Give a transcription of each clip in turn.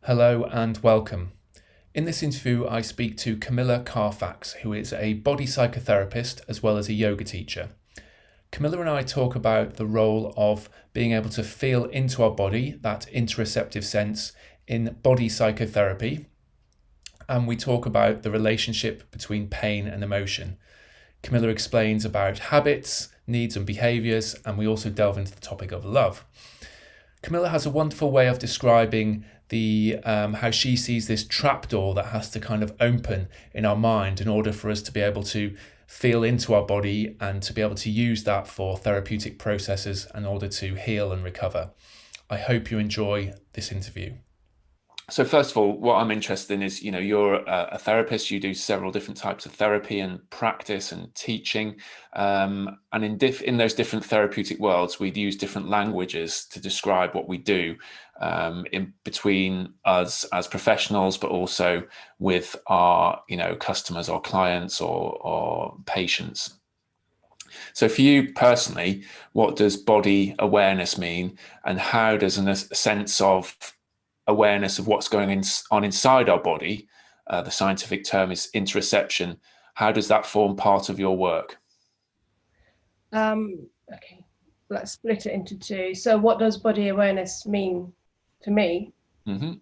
Hello and welcome. In this interview, I speak to Camillia Carfax, who is a body psychotherapist as well as a yoga teacher. Camilla and I talk about the role of being able to feel into our body, that interoceptive sense, in body psychotherapy. And we talk about the relationship between pain and emotion. Camilla explains about habits, needs, and behaviours, and we also delve into the topic of love. Camilla has a wonderful way of describing how she sees this trapdoor that has to kind of open in our mind in order for us to be able to feel into our body and to be able to use that for therapeutic processes in order to heal and recover. I hope you enjoy this interview. So first of all, what I'm interested in is, you're a therapist, you do several different types of therapy and practice and teaching. And in those different therapeutic worlds, we'd use different languages to describe what we do in between us as professionals, but also with our, customers or clients or patients. So for you personally, what does body awareness mean, and how does a sense of awareness of what's going on inside our body, the scientific term is interoception, how does that form part of your work? Okay, let's split it into two. So what does body awareness mean to me? Mm-hmm.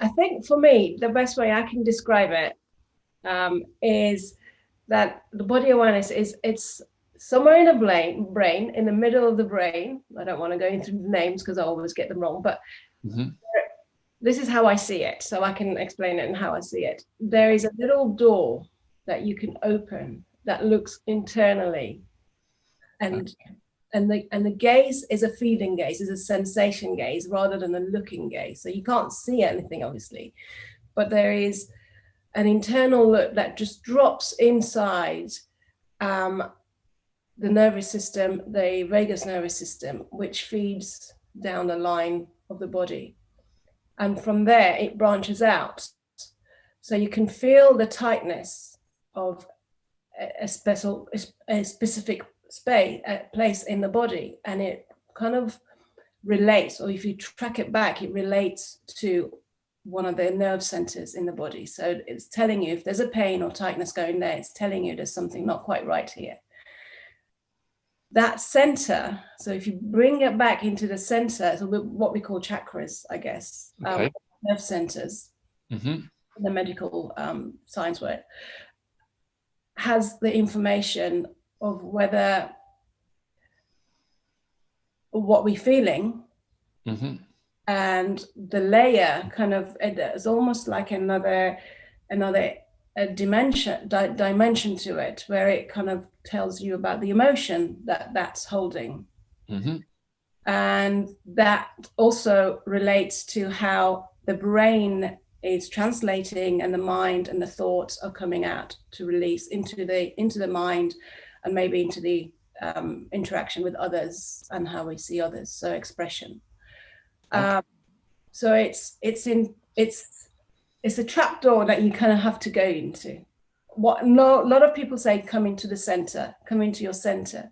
I think for me, the best way I can describe it is that the body awareness it's somewhere in the brain, in the middle of the brain. I don't want to go into the names because I always get them wrong, but this is how I see it, so I can explain it and how I see it. There is a little door that you can open that looks internally, and the gaze is a feeling gaze, is a sensation gaze rather than a looking gaze. So you can't see anything, obviously, but there is an internal look that just drops inside the nervous system, the vagus nervous system, which feeds down the line of the body. And from there, it branches out. So you can feel the tightness of a specific place in the body. And it kind of relates, or if you track it back, it relates to one of the nerve centers in the body. So it's telling you if there's a pain or tightness going there, it's telling you there's something not quite right here. That center, so if you bring it back into the center, so what we call chakras, I guess, Okay. nerve centers, the medical science word, has the information of whether what we're feeling, and the layer kind of, it's almost like another dimension to it, where it kind of tells you about the emotion that's holding. And that also relates to how the brain is translating, and the mind and the thoughts are coming out to release into the mind, and maybe into the interaction with others and how we see others, so expression. So it's a trapdoor that you kind of have to go into. A lot of people say, come into the center, come into your center.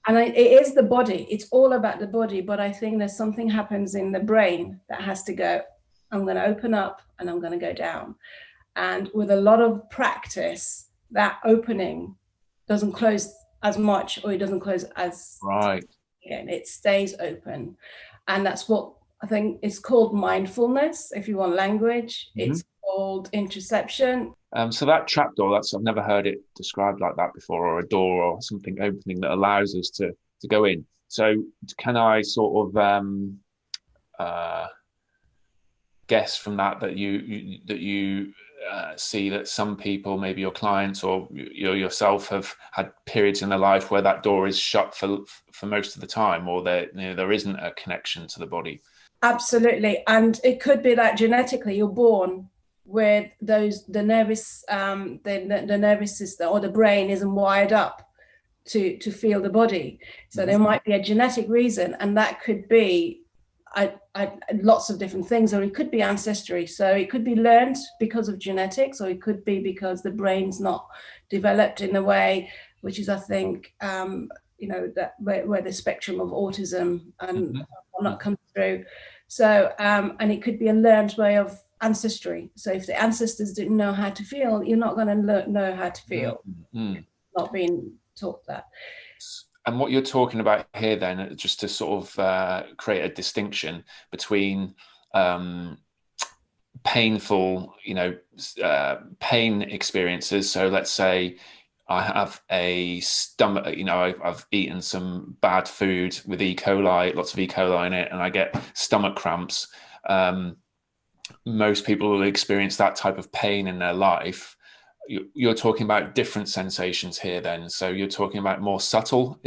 And it is the body. It's all about the body. But I think there's something happens in the brain that has to go, I'm going to open up and I'm going to go down. And with a lot of practice, that opening doesn't close as much, or it doesn't close as right. Again, it stays open. And that's what I think is called mindfulness, if you want language. It's called interoception. So that trapdoor, I've never heard it described like that before, or a door or something opening that allows us to go in. So can I sort of guess from that you see that some people, maybe your clients or yourself, have had periods in their life where that door is shut for most of the time, or there isn't a connection to the body? Absolutely. And it could be that genetically you're born with the nervous system, or the brain isn't wired up to feel the body. So there might be a genetic reason, and that could be lots of different things, or it could be ancestry. So it could be learned because of genetics, or it could be because the brain's not developed in a way, which is, I think, that where the spectrum of autism and not come through. So, and it could be a learned way of ancestry. So if the ancestors didn't know how to feel, you're not going to know how to feel. Not being taught that. And what you're talking about here then, just to sort of create a distinction between painful, pain experiences. So let's say I have a stomach, I've eaten some bad food with E. coli, lots of E. coli in it, and I get stomach cramps. Most people will experience that type of pain in their life. You're talking about different sensations here then. So you're talking about more subtle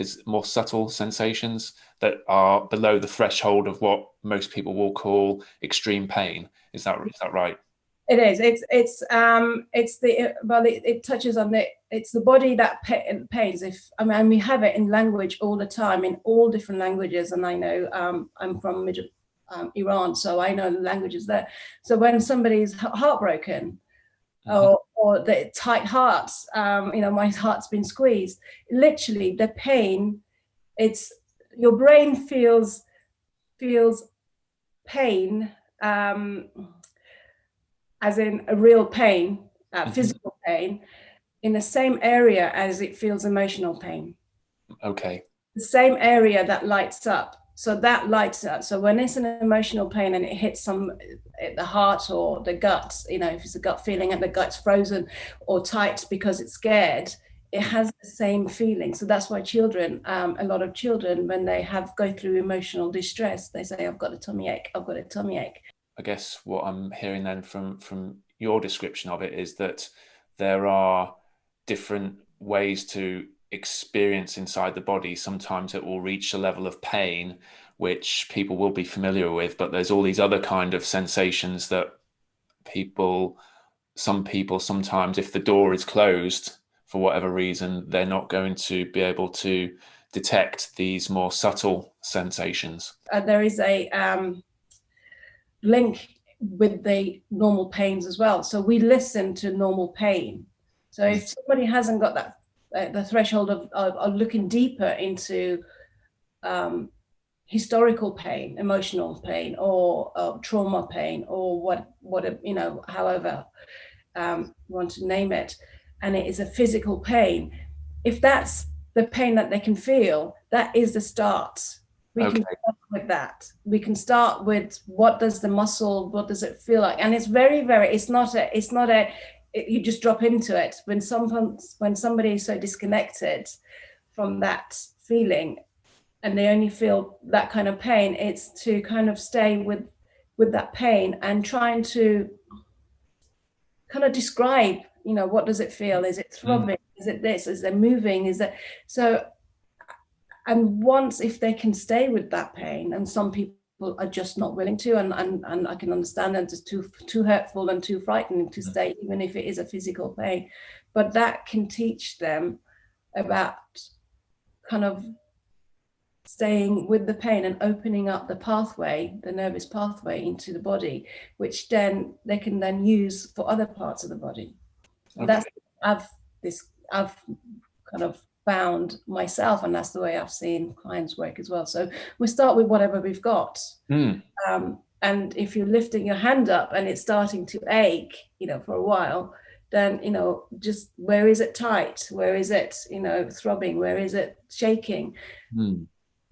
sensations that are below the threshold of what most people will call extreme pain. Is that right? It is. It touches on it's the body that pains. We have it in language all the time, in all different languages. And I know I'm from Iran, so I know the languages there. So when somebody's heartbroken, or the tight hearts, my heart's been squeezed. Literally, the pain. It's your brain feels pain, as in a real pain, physical pain, in the same area as it feels emotional pain. Okay. The same area that lights up. So that lights up. So when it's an emotional pain and it hits the heart or the gut, if it's a gut feeling and the gut's frozen or tight because it's scared, it has the same feeling. So that's why children, a lot of children, when they go through emotional distress, they say, I've got a tummy ache, I've got a tummy ache. I guess what I'm hearing then from your description of it is that there are different ways to experience inside the body. Sometimes it will reach a level of pain which people will be familiar with, but there's all these other kind of sensations that some people sometimes, if the door is closed for whatever reason, they're not going to be able to detect these more subtle sensations. There is a link with the normal pains as well. So we listen to normal pain. So if somebody hasn't got that the threshold of looking deeper into historical pain, emotional pain, or trauma pain, or what however you want to name it, and it is a physical pain. If that's the pain that they can feel, that is the start. We can start with that. We can start with what does it feel like, and it's very, very. It's not a. You just drop into it. When somebody is so disconnected from that feeling, and they only feel that kind of pain, it's to kind of stay with that pain and trying to kind of describe, what does it feel? Is it throbbing? Is it this? Is it moving? Is it so? And once, if they can stay with that pain, and some people are just not willing to, and I can understand that it's too hurtful and too frightening to stay, even if it is a physical pain, but that can teach them about kind of staying with the pain and opening up the nervous pathway into the body, which then they can then use for other parts of the body. Okay. That's I've kind of found myself, and that's the way I've seen clients work as well. So we start with whatever we've got. And if you're lifting your hand up and it's starting to ache, for a while, then, just where is it tight? Where is it, throbbing? Where is it shaking?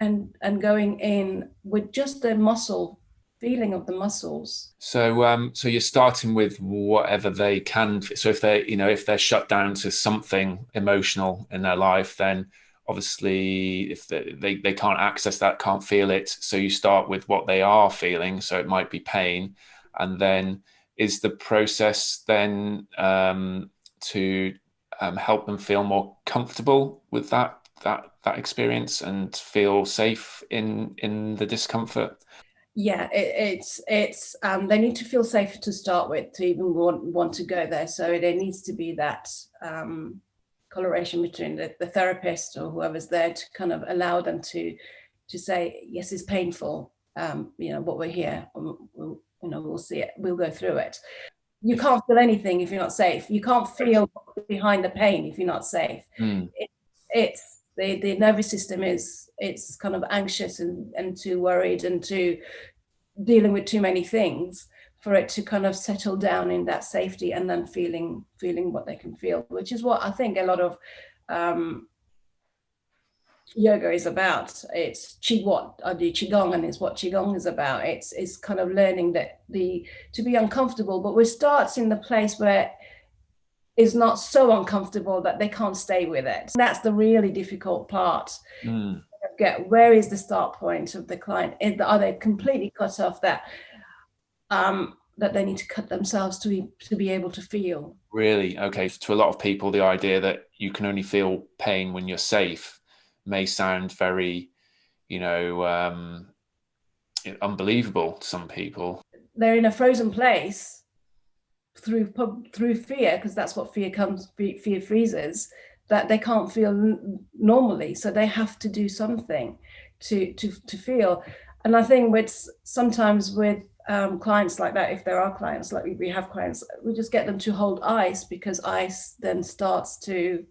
And going in with just the muscle feeling of the muscles. So you're starting with whatever they can. So if they're shut down to something emotional in their life, then obviously if they can't access that, can't feel it. So you start with what they are feeling. So it might be pain. And then is the process then to help them feel more comfortable with that experience and feel safe in the discomfort? Yeah, it's they need to feel safe to start with to even want to go there. So there needs to be that collaboration between the therapist or whoever's there to kind of allow them to say, yes, it's painful. What we're here, we'll see it, we'll go through it. You can't feel anything if you're not safe. You can't feel behind the pain if you're not safe. the nervous system it's kind of anxious and too worried and too dealing with too many things for it to kind of settle down in that safety and then feeling what they can feel, which is what I think a lot of yoga is about. It's I do qigong, and it's what qigong is about. It's kind of learning that to be uncomfortable, but we start in the place where it's not so uncomfortable that they can't stay with it. That's the really difficult part. Get where is the start point of the client? Are they completely cut off that they need to cut themselves to be able to feel? Really? Okay. To a lot of people, the idea that you can only feel pain when you're safe may sound very, unbelievable to some people. They're in a frozen place through fear, because that's what fear freezes, that they can't feel normally, so they have to do something to feel. And I think sometimes with clients like that, if there are clients like we have clients, we just get them to hold ice, because ice then starts to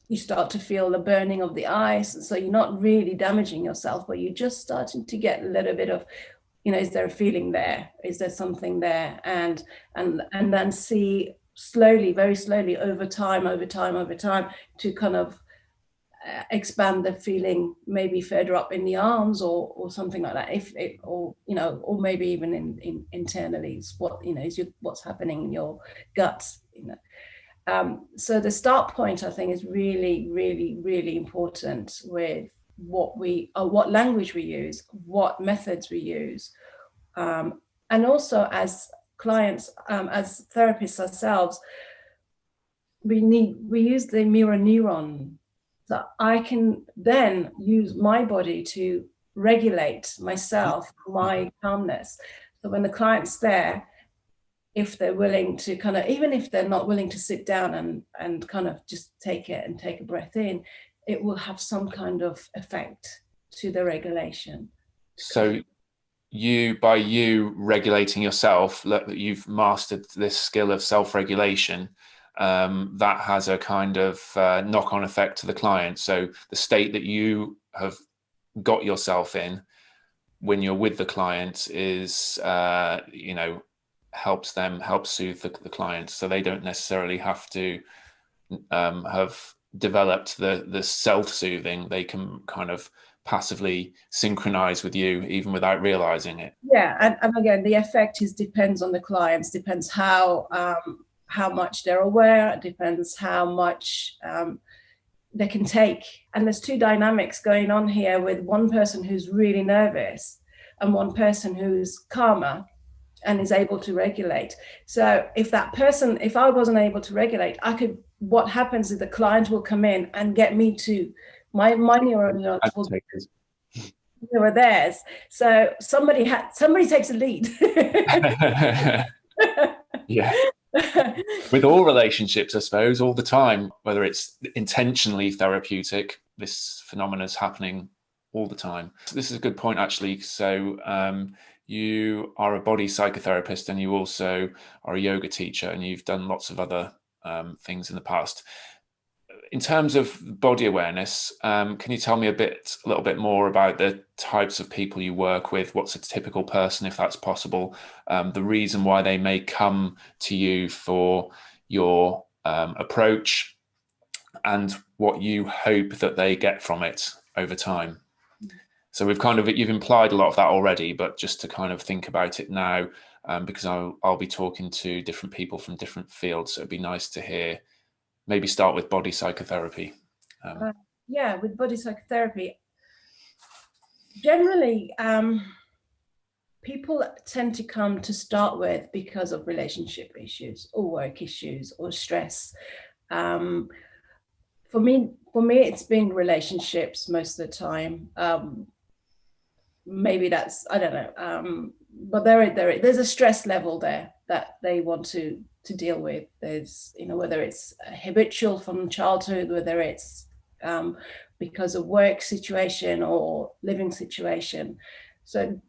you start to feel the burning of the ice, so you're not really damaging yourself, but you're just starting to get a little bit of, is there a feeling there? Is there something there? And then see slowly, very slowly, over time, to kind of expand the feeling, maybe further up in the arms or something like that. Or maybe even internally, is what's happening in your gut. So the start point, I think, is really, really, really important with what language we use, what methods we use, and also as clients, as therapists ourselves, we use the mirror neuron. So I can then use my body to regulate myself, my calmness. So when the client's there, if they're willing to kind of, even if they're not willing to sit down and kind of just take it and take a breath in, it will have some kind of effect to the regulation. So by you regulating yourself, look, that you've mastered this skill of self-regulation, that has a kind of knock-on effect to the client. So the state that you have got yourself in when you're with the client is, helps soothe the client, so they don't necessarily have to have developed the self-soothing. They can kind of passively synchronize with you even without realizing it. Yeah, and again, the effect depends on the clients, depends how much they're aware, it depends how much they can take. And there's two dynamics going on here, with one person who's really nervous and one person who's calmer and is able to regulate. So if I wasn't able to regulate, what happens is the client will come in and get me to my neurons will mirror theirs. So somebody takes the lead. Yeah. With all relationships, I suppose, all the time, whether it's intentionally therapeutic, this phenomenon is happening all the time. So this is a good point, actually. So you are a body psychotherapist and you also are a yoga teacher, and you've done lots of other things in the past. In terms of body awareness, can you tell me a little bit more about the types of people you work with? What's a typical person, if that's possible? The reason why they may come to you for your approach, and what you hope that they get from it over time. So you've implied a lot of that already, but just to kind of think about it now, because I'll be talking to different people from different fields. So it'd be nice to hear. Maybe start with body psychotherapy. With body psychotherapy, generally, people tend to come to start with because of relationship issues or work issues or stress. For me, it's been relationships most of the time. Maybe that's, I don't know. But there's a stress level there that they want to deal with. There's, whether it's habitual from childhood, whether it's because of work situation or living situation. So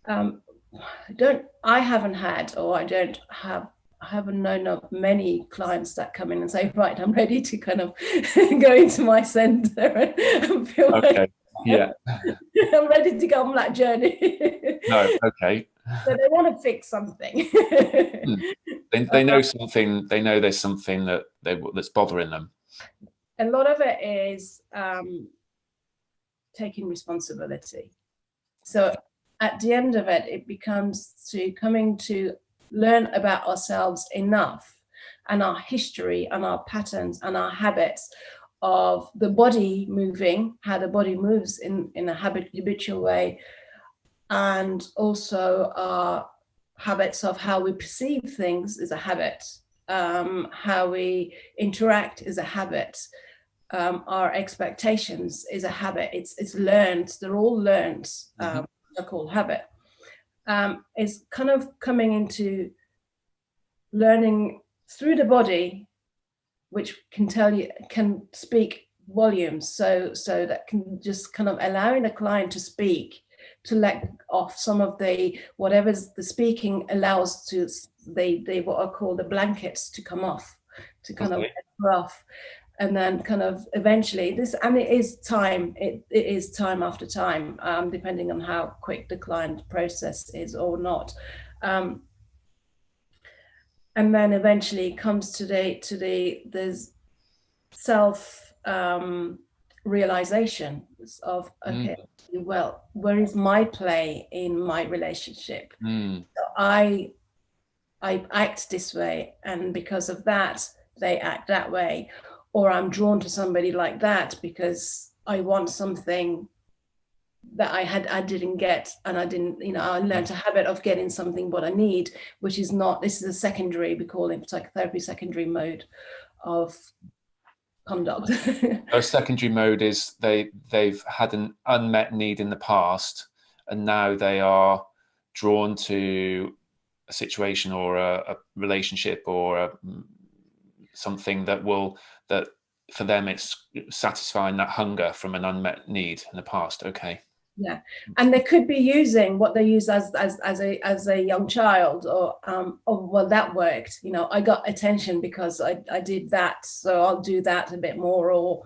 I don't have haven't known of many clients that come in and say, right, I'm ready to kind of go into my center and feel Okay. Yeah. I'm ready to go on that journey. No. Okay. So they want to fix something. They know something. They know there's something that's bothering them. A lot of it is taking responsibility. So at the end of it, it becomes to coming to learn about ourselves enough and our history and our patterns and our habits of the body moving, how the body moves in a habitual way, and also our habits of how we perceive things is a habit, how we interact is a habit, our expectations is a habit. It's learned. They're all learned. They're called habit. It's kind of coming into learning through the body, which can speak volumes. So that can just kind of allowing the client to speak, to let off some of the whatever's the speaking allows to they what are called the blankets to come off, to kind of get off. And then kind of eventually this, and it is time after time, depending on how quick the client process is or not. And then eventually comes to the self realization of, okay, well, where is my play in my relationship? So I act this way, and because of that, they act that way. Or I'm drawn to somebody like that because I want something that I didn't get, and I didn't, I learned a habit of getting something what I need, which is not, this is a secondary, we call it psychotherapy secondary mode of conduct. A secondary mode is they've had an unmet need in the past, and now they are drawn to a situation or a relationship or something that for them it's satisfying that hunger from an unmet need in the past. Okay. Yeah, and they could be using what they use as a young child, or well, that worked. I got attention because I did that, so I'll do that a bit more, or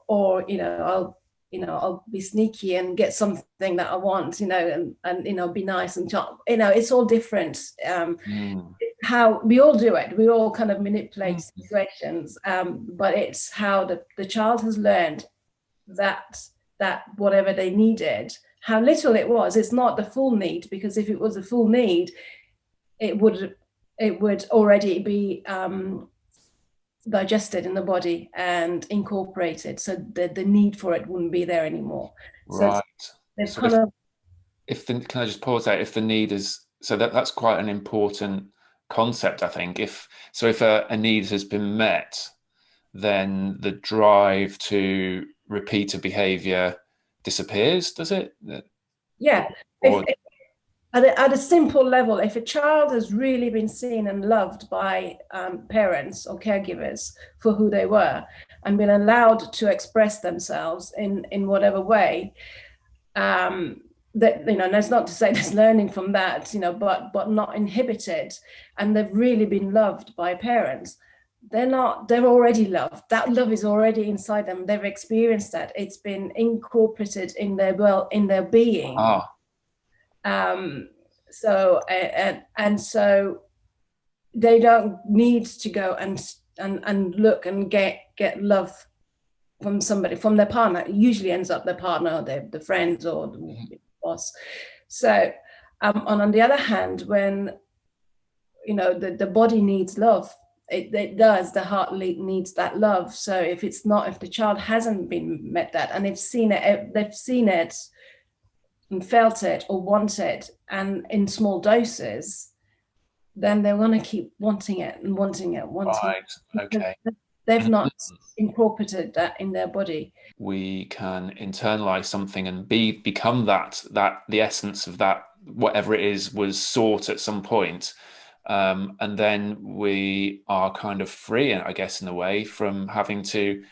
I'll be sneaky and get something that I want, and be nice and it's all different. How we all do it, we all kind of manipulate situations, but it's how the child has learned that whatever they needed, how little it was, it's not the full need, because if it was a full need, it would already be digested in the body and incorporated, so the need for it wouldn't be there anymore. Right. So can I just pause there? If the need is, so that's quite an important concept, I think. If a need has been met, then the drive to repeat a behavior disappears, does it? Yeah. At a simple level, if a child has really been seen and loved by parents or caregivers for who they were, and been allowed to express themselves in whatever way, that that's not to say there's learning from that, but not inhibited, and they've really been loved by parents, they're already loved. That love is already inside them. They've experienced that. It's been incorporated in their being. So they don't need to go and look and get love from somebody, from their partner. It usually ends up their partner, or the friends, or the boss. So on the other hand, when the body needs love, it does. The heart needs that love. So if the child hasn't been met that, and they've seen it and felt it or want it, and in small doses, then they want to keep wanting it and wanting it. Right. Okay. They've not incorporated that in their body. We can internalize something and become that the essence of that, whatever it is, was sought at some point. And then we are kind of free, I guess, in a way, from having to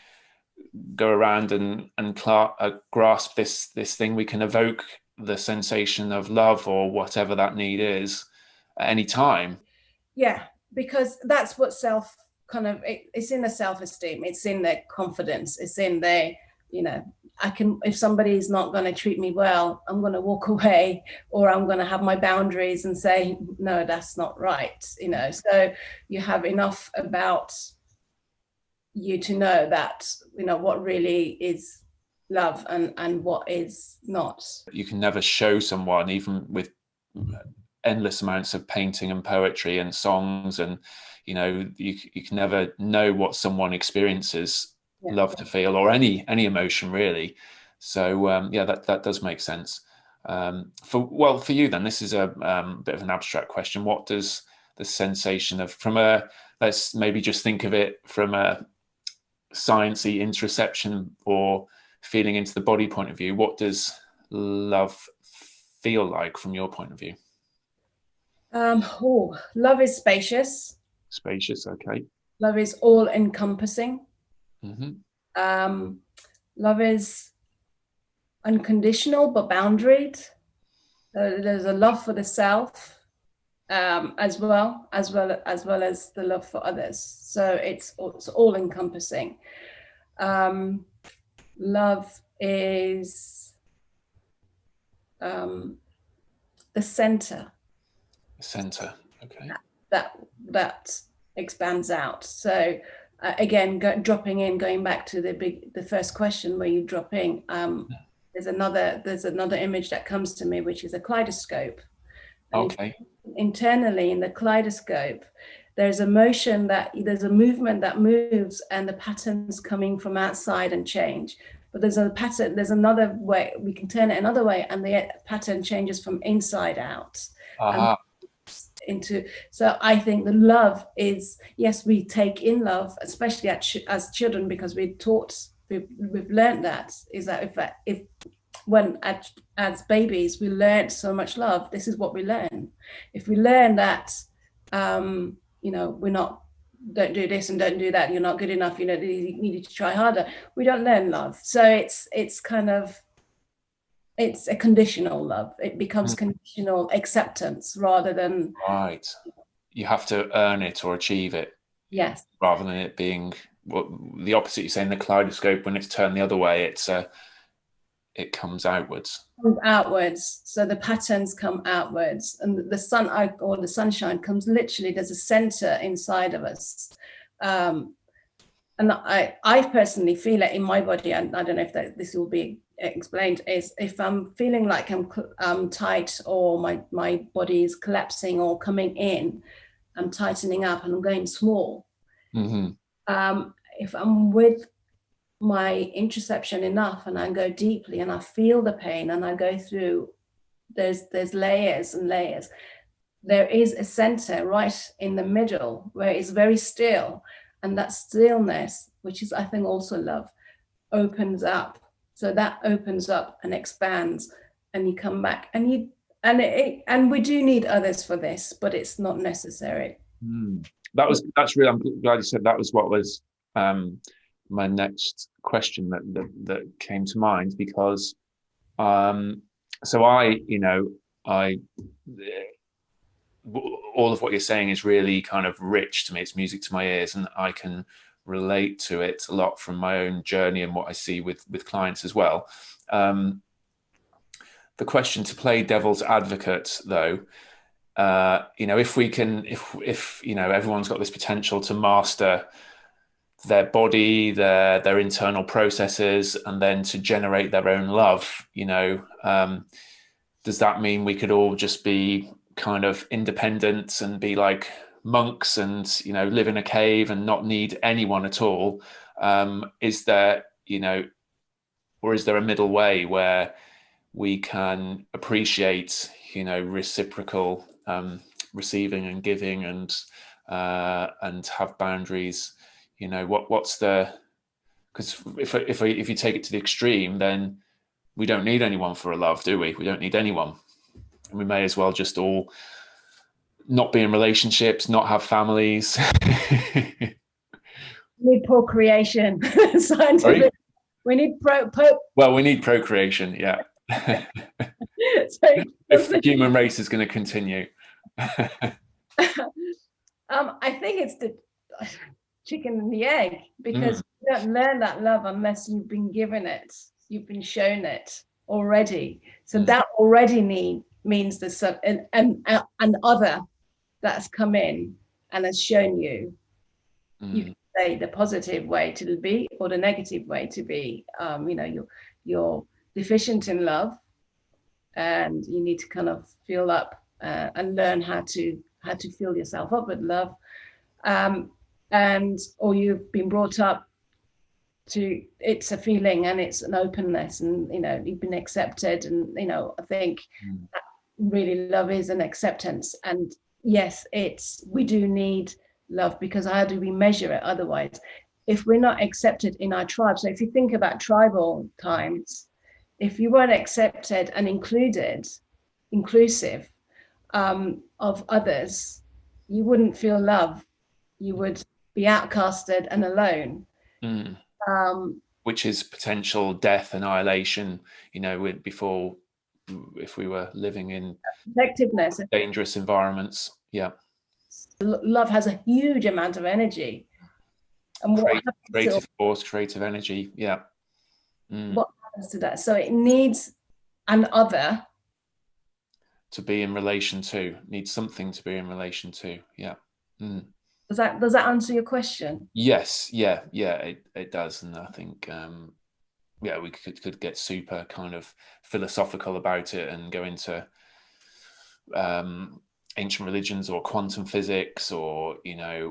go around and grasp this thing. We can evoke the sensation of love or whatever that need is at any time. Yeah, because that's what it's in the self-esteem, it's in their confidence, it's in their, if somebody's not going to treat me well, I'm going to walk away, or I'm going to have my boundaries and say, no, that's not right. So you have enough about you to know that, what really is love and what is not. You can never show someone, even with endless amounts of painting and poetry and songs, and you can never know what someone experiences love to feel, or any emotion really. So that does make sense. For you then, this is a bit of an abstract question. What does the sensation of, let's maybe just think of it from a sciencey interoception or feeling into the body point of view, what does love feel like from your point of view? Love is spacious. Spacious, okay. Love is all encompassing. Mm-hmm. Love is unconditional but boundaried. There's a love for the self, as well as the love for others. So it's all encompassing. Love is the center. Center, okay. That expands out. So again, going back to the first question where you drop in, there's another image that comes to me, which is a kaleidoscope. Okay. Internally in the kaleidoscope, there's a movement that moves, and the patterns coming from outside and change. But there's another way we can turn it another way, and the pattern changes from inside out. So I think the love is, yes, we take in love, especially as children, because we've learned that if as babies we learned so much love, this is what we learn. If we learn that we're not, don't do this and don't do that, you're not good enough, you need to try harder, we don't learn love. So it's a conditional love. It becomes conditional acceptance rather than... Right. You have to earn it or achieve it. Yes. Rather than it being the opposite. You're saying the kaleidoscope, when it's turned the other way, it comes outwards. Outwards. So the patterns come outwards, and the sun or the sunshine comes literally, there's a center inside of us. And I personally feel it in my body, and I don't know if this will be explained, is if I'm feeling like I'm tight, or my body is collapsing or coming in, I'm tightening up and I'm going small. Mm-hmm. If I'm with my interoception enough and I go deeply and I feel the pain and I go through, there's layers and layers. There is a center right in the middle where it's very still, and that stillness, which is I think also love, opens up. So that opens up and expands, and you come back, and we do need others for this, but it's not necessary. That's really, I'm glad you said that. Was what was my next question that came to mind, because so I all of what you're saying is really kind of rich to me. It's music to my ears, and I can relate to it a lot from my own journey and what I see with clients as well. The question, to play devil's advocate though, if everyone's got this potential to master their body, their internal processes, and then to generate their own love, does that mean we could all just be kind of independent and be like monks and live in a cave and not need anyone at all? Is there or is there a middle way where we can appreciate reciprocal receiving and giving, and have boundaries? What's the, because if you take it to the extreme, then we don't need anyone for a love, do we? We don't need anyone, and we may as well just all not be in relationships, not have families. We need procreation. Scientific. Sorry? We need we need procreation, yeah. If the human race is going to continue. I think it's the chicken and the egg, because Mm. you don't learn that love unless you've been given it, you've been shown it already. So that already means there's some an other that's come in and has shown you. You can say the positive way to be or the negative way to be. You're deficient in love, and you need to kind of fill up and learn how to fill yourself up with love. And or you've been brought up to, it's a feeling and it's an openness, and you've been accepted, and I think really love is an acceptance. And yes, we do need love, because how do we measure it otherwise if we're not accepted in our tribe? So if you think about tribal times, if you weren't accepted and inclusive of others, you wouldn't feel love. You would be outcasted and alone. Which is potential death, annihilation, before, if we were living in Effectiveness. dangerous environments. Yeah. Love has a huge amount of energy. And creative force, creative energy. Yeah. What happens to that? So it needs an other to be in relation to, needs something to be in relation to. Yeah. Does that answer your question? Yes. Yeah. It does. And I think we could get super kind of philosophical about it and go into ancient religions or quantum physics or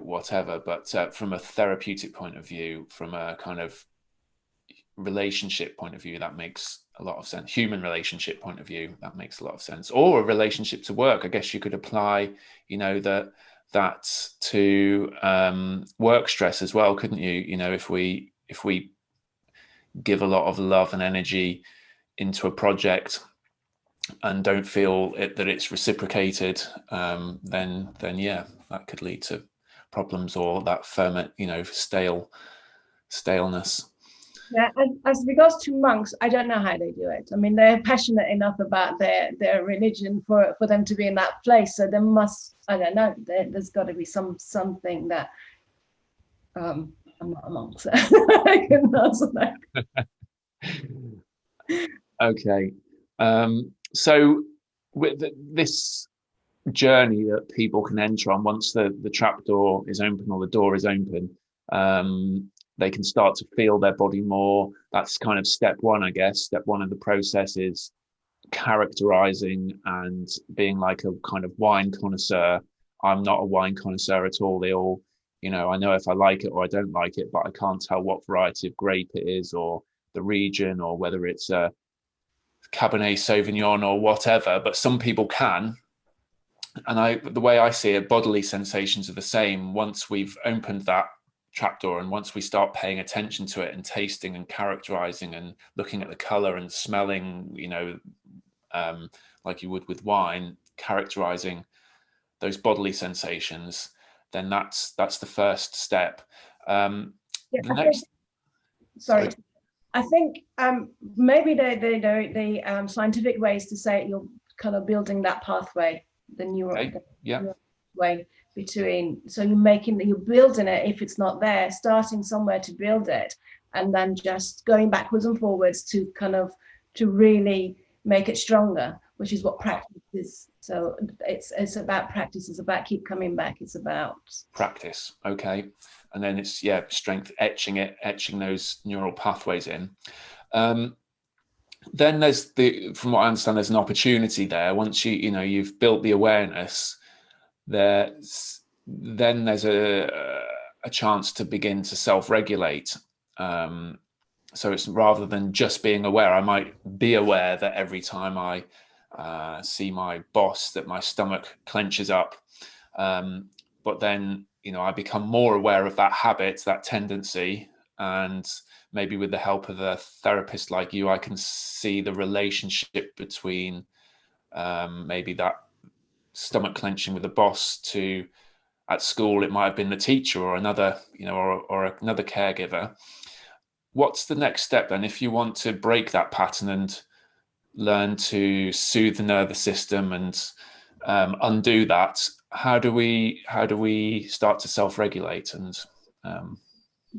whatever, but from a therapeutic point of view, from a kind of relationship point of view, that makes a lot of sense. Human relationship point of view, that makes a lot of sense. Or a relationship to work. I guess you could apply that to work stress as well, couldn't you? If we give a lot of love and energy into a project and don't feel that it's reciprocated, then yeah, that could lead to problems, or that ferment, staleness. Yeah, and as regards to monks, I don't know how they do it. I mean, they're passionate enough about their religion for them to be in that place. So there must, I don't know, there's got to be something that I'm not a monk, so I can answer that. Okay. So with this journey that people can enter on, once the trapdoor is open or the door is open, they can start to feel their body more. That's kind of step one, I guess. Step one of the process is characterizing and being like a kind of wine connoisseur. I'm not a wine connoisseur at all. They all, I know if I like it or I don't like it, but I can't tell what variety of grape it is, or the region, or whether it's a Cabernet Sauvignon or whatever. But some people can. And the way I see it, bodily sensations are the same. Once we've opened that trapdoor, and once we start paying attention to it and tasting and characterizing and looking at the color and smelling, like you would with wine, characterizing those bodily sensations, then that's the first step. Sorry. I think maybe the scientific ways to say it, you're kind of building that pathway, the neural way between. So you're building it. If it's not there, starting somewhere to build it, and then just going backwards and forwards to kind of to really make it stronger, which is what practice is. So it's about practice. It's about keep coming back. It's about practice. Okay. And then it's strength, etching those neural pathways in. Then there's from what I understand, there's an opportunity there. Once you've built the awareness, then there's a chance to begin to self-regulate. So it's rather than just being aware, I might be aware that every time I see my boss, that my stomach clenches up. But then, I become more aware of that habit, that tendency, and maybe with the help of a therapist like you, I can see the relationship between maybe that stomach clenching with the boss to, at school, it might have been the teacher or another, or another caregiver. What's the next step then? If you want to break that pattern and learn to soothe the nervous system and undo that, how do we start to self-regulate? And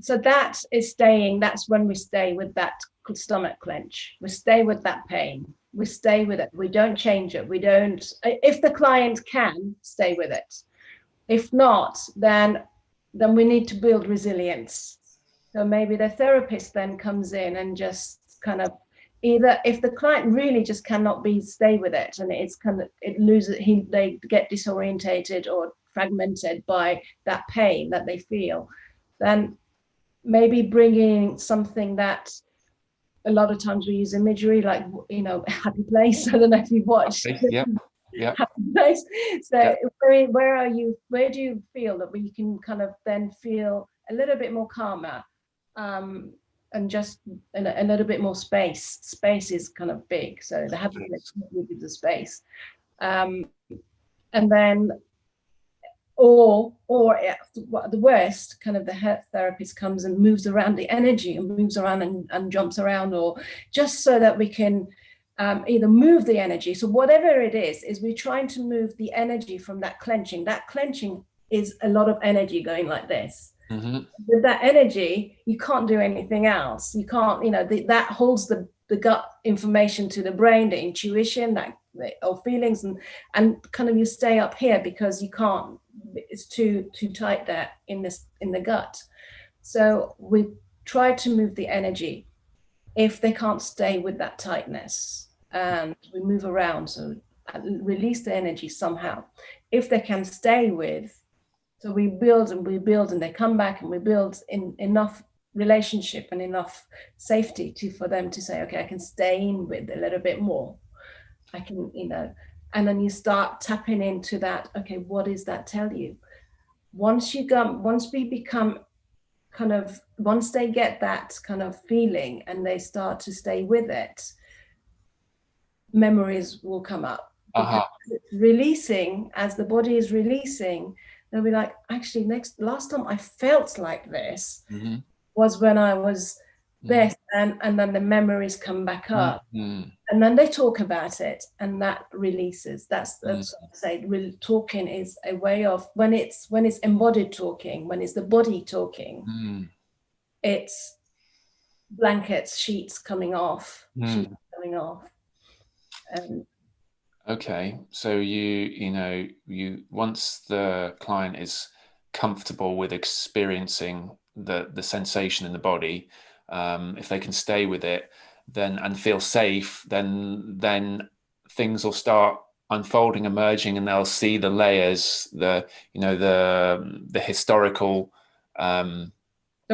so that is staying. That's when we stay with that stomach clench. We stay with that pain. We stay with it. We don't change it. We don't. If the client can stay with it, if not, then we need to build resilience. So maybe the therapist then comes in and just kind of, either if the client really just cannot stay with it, and it's kind of, it loses, they get disorientated or fragmented by that pain that they feel, then maybe bringing something that a lot of times we use imagery, like, Happy Place. I don't know if you've watched. yeah. Happy Place. So yeah. where do you feel that we can kind of then feel a little bit more calmer, and just a little bit more space. Space is kind of big, so the Happy Place will give the space, and then or at the worst, kind of the therapist comes and moves around the energy and moves around and jumps around, or just so that we can either move the energy. So whatever it is we're trying to move the energy from that clenching. That clenching is a lot of energy going like this. Mm-hmm. With that energy, you can't do anything else. You can't, that holds the gut information to the brain, the intuition, or feelings, and kind of you stay up here because you can't. It's too tight there in the gut. So we try to move the energy if they can't stay with that tightness, and we move around, so release the energy somehow. If they can stay with, so we build and they come back, and we build in enough relationship and enough safety for them to say, okay, I can stay in with a little bit more. I can, and then you start tapping into that. Okay, what does that tell you? Once we become kind of, once they get that kind of feeling and they start to stay with it, memories will come up. Releasing, as the body is releasing, they'll be like, actually, last time I felt like this was when I was this, and then the memories come back up, and then they talk about it, and that releases. That's what I say. Really, talking is a way of, when it's embodied talking, when it's the body talking, it's blankets, sheets coming off, Okay, so you once the client is comfortable with experiencing the sensation in the body, if they can stay with it, then, and feel safe, then things will start unfolding, emerging, and they'll see the layers, the historical the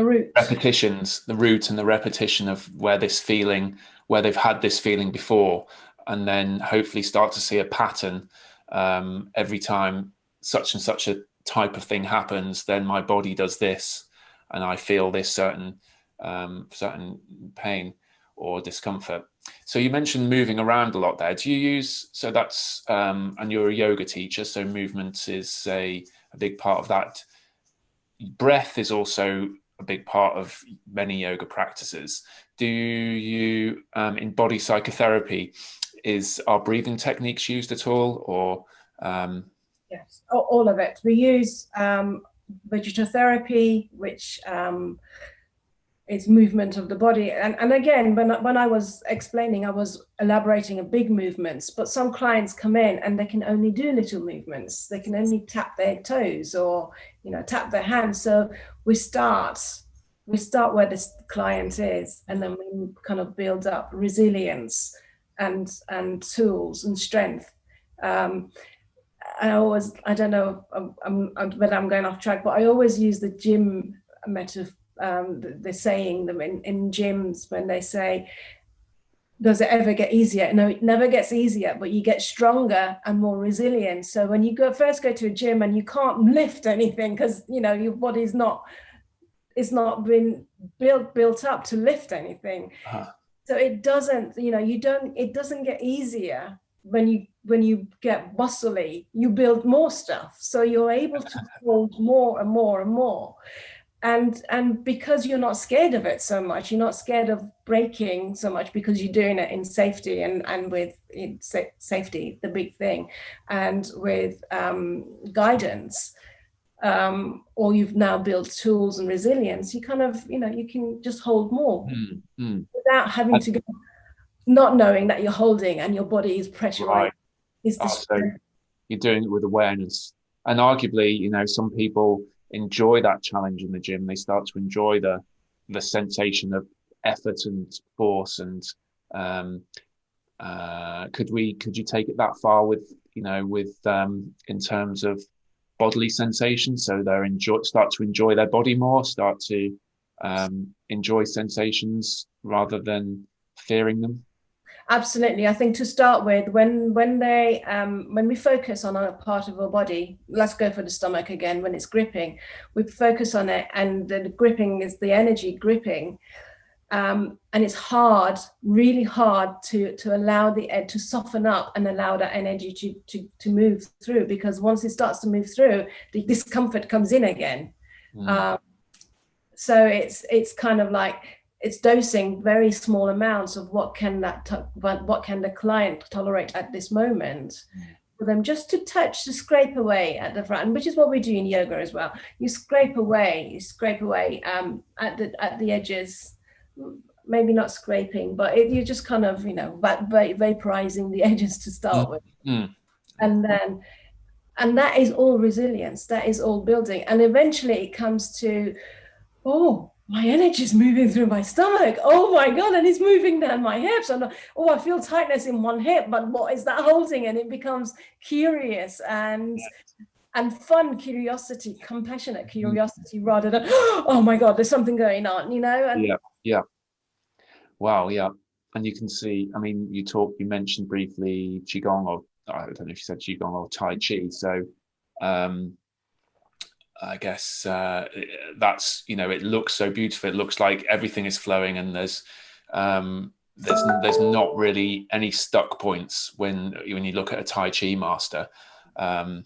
root repetitions, the root and the repetition of where they've had this feeling before, and then hopefully start to see a pattern. Every time such and such a type of thing happens, then my body does this, and I feel this certain pain or discomfort. So you mentioned moving around a lot there. Do you use, so that's, and you're a yoga teacher, so movement is a big part of that. Breath is also a big part of many yoga practices. Do you, in body psychotherapy, are breathing techniques used at all, or? Yes, all of it. We use vegetotherapy, which is movement of the body. And again, when I was explaining, I was elaborating a big movements, but some clients come in and they can only do little movements. They can only tap their toes or, tap their hands. So we start where the client is, and then we kind of build up resilience and tools and strength. I don't know, whether I'm going off track, but I always use the gym metaphor. They're saying them in gyms when they say, does it ever get easier? No, it never gets easier, but you get stronger and more resilient. So when you first go to a gym and you can't lift anything because your body's not been built up to lift anything. So it doesn't get easier. When you get muscly, you build more stuff, so you're able to hold more and more and more. and because you're not scared of it so much, you're not scared of breaking so much because you're doing it in safety, and with safety, the big thing, and with guidance, or you've now built tools and resilience, you kind of, you can just hold more without having to go, not knowing that you're holding and your body is pressurized. Right. So you're doing it with awareness. And arguably, some people enjoy that challenge in the gym. They start to enjoy the sensation of effort and force. And could you take it that far with in terms of bodily sensations? So start to enjoy their body more, start to enjoy sensations rather than fearing them. Absolutely. I think to start with, when we focus on a part of our body, let's go for the stomach again. When it's gripping, we focus on it, and the gripping is the energy gripping, and it's hard, really hard to allow the edge to soften up and allow that energy to move through, because once it starts to move through, the discomfort comes in again. So it's kind of like, it's dosing very small amounts of what can the client tolerate at this moment, for them just to touch, to scrape away at the front, which is what we do in yoga as well. You scrape away at the edges, maybe not scraping, but you're just kind of vaporizing the edges to start with, and that is all resilience, that is all building, and eventually it comes to, oh, my energy is moving through my stomach. Oh my God, and it's moving down my hips. And I feel tightness in one hip, but what is that holding? And it becomes curious and fun curiosity, compassionate curiosity, rather than, oh my God, there's something going on, And Wow, yeah. And you can see, I mean, you mentioned briefly Qigong, or I don't know if you said Qigong or Tai Chi. So I guess that's, it looks so beautiful. It looks like everything is flowing, and there's not really any stuck points when you look at a Tai Chi master. I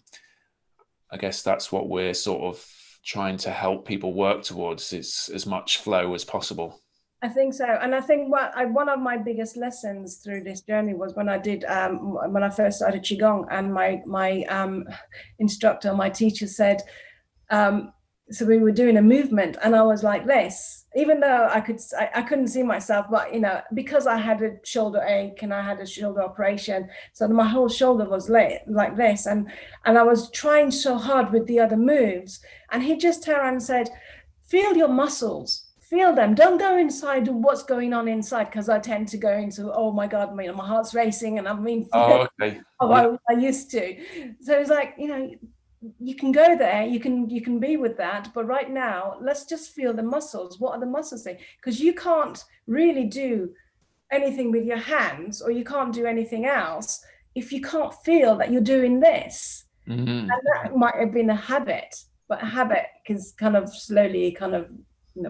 guess that's what we're sort of trying to help people work towards, is as much flow as possible. I think so. And I think one of my biggest lessons through this journey was when I did, when I first started Qigong, and my instructor, my teacher said, so we were doing a movement, and I was like this, even though I couldn't see myself, but because I had a shoulder ache and I had a shoulder operation, so my whole shoulder was like this, and I was trying so hard with the other moves, and he just turned around and said, feel your muscles, feel them, don't go inside what's going on inside, because I tend to go into, oh my God, my heart's racing, and okay. I used to. So it's like, you can go there, you can be with that, but right now let's just feel the muscles. What are the muscles saying? Because you can't really do anything with your hands, or you can't do anything else if you can't feel that you're doing this. And that might have been a habit, but a habit can kind of slowly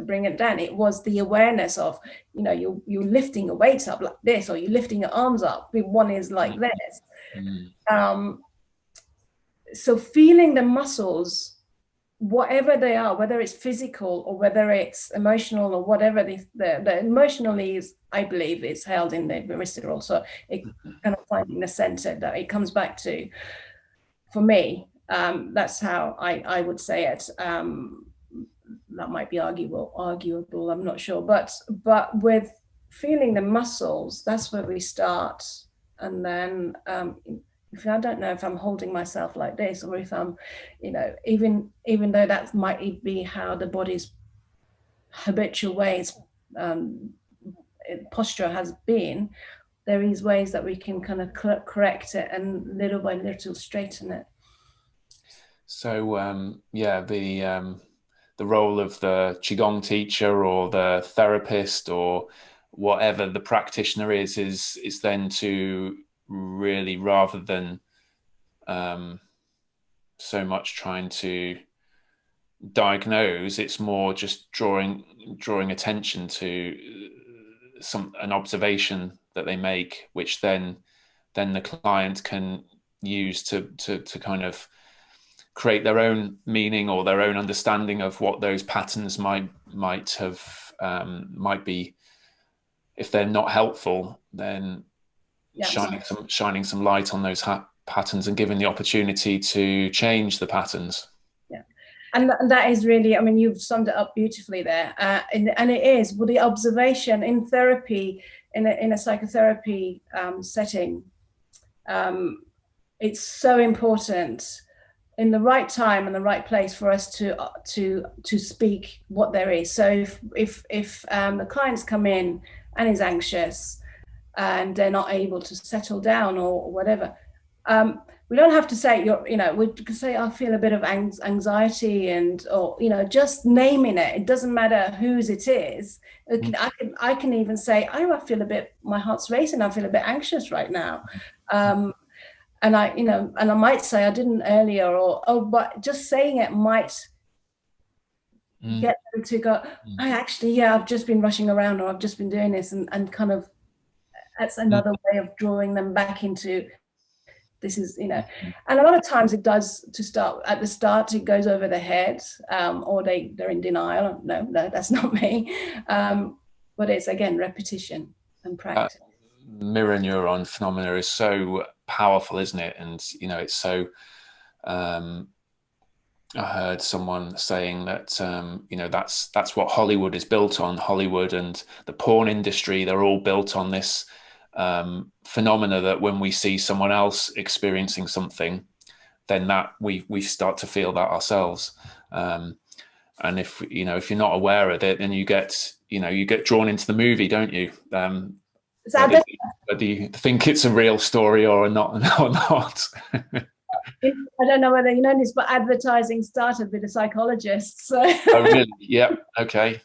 bring it down. It was the awareness of, you're lifting your weights up like this, or you're lifting your arms up, one is like this. So feeling the muscles, whatever they are, whether it's physical or whether it's emotional, or whatever, the emotionally is, I believe, is held in the visceral. So it kind of finding the center that it comes back to. For me, that's how I would say it. That might be arguable, I'm not sure. But with feeling the muscles, that's where we start. And then if I don't know if I'm holding myself like this, or if I'm, even though that might be how the body's habitual ways, posture has been, there is ways that we can kind of correct it and little by little straighten it. So the role of the Qigong teacher or the therapist or whatever the practitioner is then to really, rather than so much trying to diagnose, it's more just drawing attention to an observation that they make, which then the client can use to kind of create their own meaning or their own understanding of what those patterns might be. If they're not helpful, then shining some light on those patterns and giving the opportunity to change the patterns. Yeah, and that is really, I mean, you've summed it up beautifully there. And it is, well, the observation in therapy, in a psychotherapy setting, it's so important in the right time and the right place for us to speak what there is. So if the clients come in and is anxious and they're not able to settle down or whatever, we don't have to say we can say I feel a bit of anxiety, or just naming it. It doesn't matter whose it is. I can even say, I feel a bit, my heart's racing, I feel a bit anxious right now. And I might say I didn't earlier, but just saying it might get them to go, I've just been rushing around, or I've just been doing this, and kind of, that's another way of drawing them back into this is, and a lot of times it does at the start, it goes over their heads, or they're in denial. No, that's not me. But it's, again, repetition and practice. Mirror neuron phenomena is so powerful, isn't it? And it's so I heard someone saying that that's what Hollywood is built on. Hollywood and the porn industry, they're all built on this phenomena that when we see someone else experiencing something, then that we start to feel that ourselves. And if you're not aware of it, then you get drawn into the movie, don't you? Whether you think it's a real story or not. I don't know whether you know this, but advertising started with a psychologist. So. Oh, really? Yeah. Okay.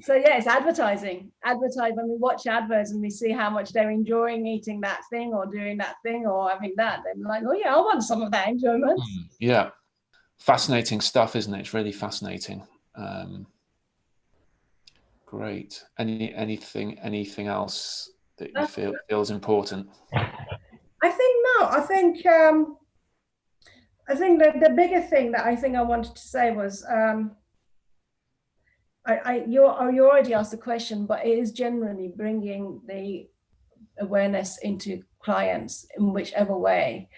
So yeah, it's advertising. When we watch adverts and we see how much they're enjoying eating that thing or doing that thing or having that, they're like, oh yeah, I want some of that enjoyment. Yeah. Fascinating stuff, isn't it? It's really fascinating. Great. Anything else that you feels important? I think that the bigger thing that I think I wanted to say was, you already asked the question, but it is generally bringing the awareness into clients in whichever way.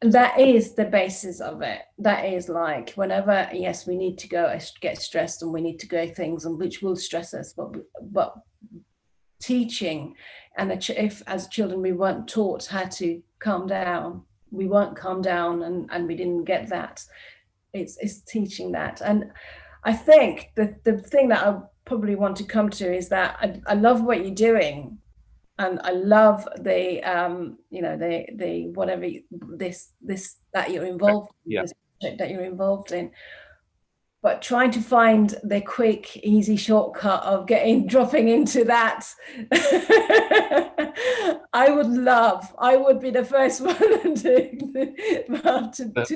That is the basis of it. That is like, whenever, yes, we need to go get stressed and we need to go things, and which will stress us, but teaching, and if as children we weren't taught how to calm down, we weren't calm down, and we didn't get that. It's teaching that. And I think the thing that I probably want to come to is that I love what you're doing, and I love the the whatever this that you're involved in, this project that you're involved in. But trying to find the quick, easy shortcut of dropping into that, I would be the first one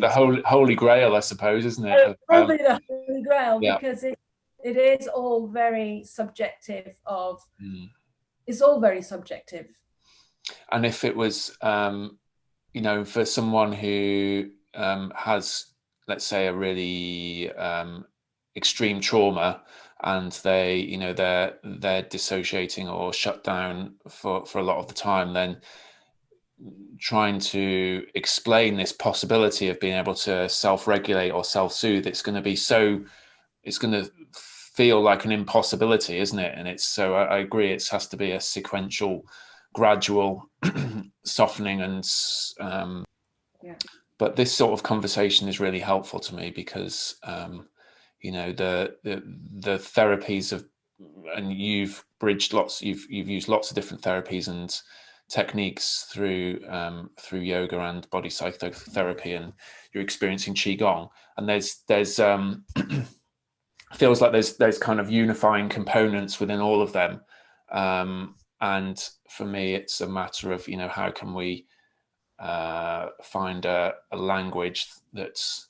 the holy grail, I suppose, isn't it? Probably the holy grail, because it is all very subjective. It's all very subjective. And if it was, for someone who has, let's say, a really extreme trauma, and they're dissociating or shut down for a lot of the time, then trying to explain this possibility of being able to self-regulate or self-soothe, it's going to feel like an impossibility, isn't it? And I agree, it has to be a sequential, gradual softening, and but this sort of conversation is really helpful to me, because the therapies and you've used lots of different therapies and techniques through yoga and body psychotherapy, and you're experiencing qigong, and there's feels like there's kind of unifying components within all of them, and for me it's a matter of how can we find a language that's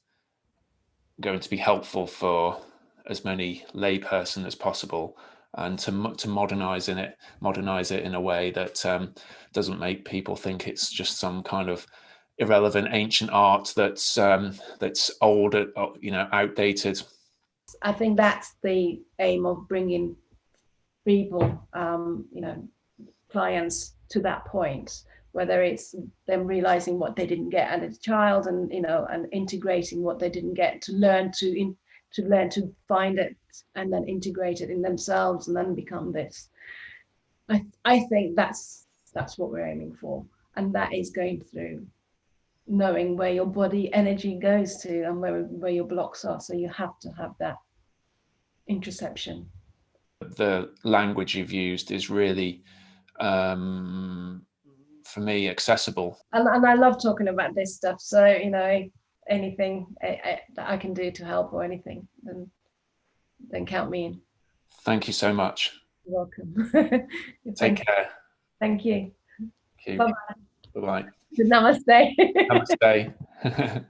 going to be helpful for as many layperson as possible, and to modernize it in a way that doesn't make people think it's just some kind of irrelevant ancient art that's old, outdated. I think that's the aim of bringing people, clients to that point, whether it's them realizing what they didn't get as a child, and and integrating what they didn't get, to learn to find it and then integrate it in themselves and then become this. I think that's what we're aiming for, and that is going through knowing where your body energy goes to and where your blocks are. So you have to have that interoception. The language you've used is really, for me, accessible. And I love talking about this stuff. So, anything that I can do to help or anything, then count me in. Thank you so much. You're welcome. Take care. Thank you. Thank you. Bye-bye. Bye-bye. Namaste. Namaste.